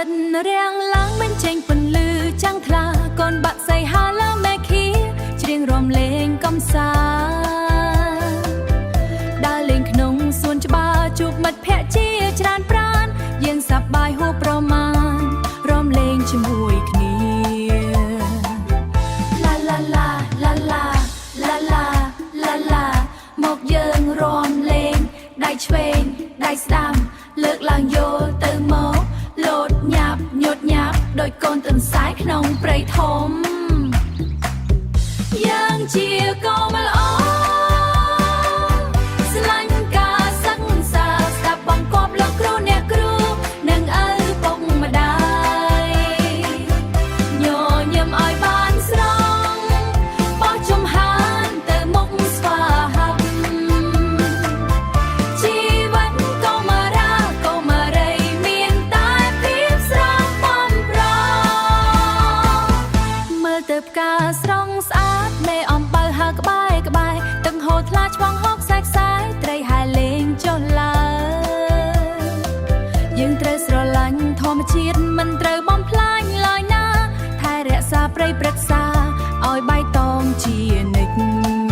ចិត្តរាំងឡើងមិនចេញពន្លឺចាំងថ្លាកូនបាក់សៃហាឡាមេឃីច្រៀងរំលេងកំសាដើរលេងក្នុងសួនច្បារជួបមិត្តភក្តិជាច្រើនប្រានយើងសប្បាយហួសប្រមាណរំលេងជាមួយគ្នាឡាឡាឡាឡាឡាឡាឡាឡាឡាមកយើងរំលេងដៃឆ្វេងដៃស្ដាំលើកឡើងយកទៅមកលោតញាប់ញត់ញាប់ដោយកូនទន្សាយក្នុងព្រៃធំយើងជាកូនមកល្អស្រឡាញ់ការសិក្សាស្ដាប់បង្គាប់លោកគ្រូអ្នកគ្រូនិងឪពុកម្ដាយញញឹមឲ្យបានស្រងបោះជំហានទៅមុខស្វាហាប់ជីវិតកុមារាកុមារីមានតែភាពស្រស់បំព្រងមើលទៅផ្កាស្រស់ស្អាតមេអំបៅហើក្បែរក្បែរទឹកហូរថ្លាឆ្វងហកខ្សែខ្សែត្រីហែលេងចុះឡើងយើងត្រូវស្រឡាញ់ធម្មជាតិមិនត្រូវបំផ្លាញឡើយណាថែរក្សាព្រៃព្រឹក្សាឲ្យបៃតងជានិច្ច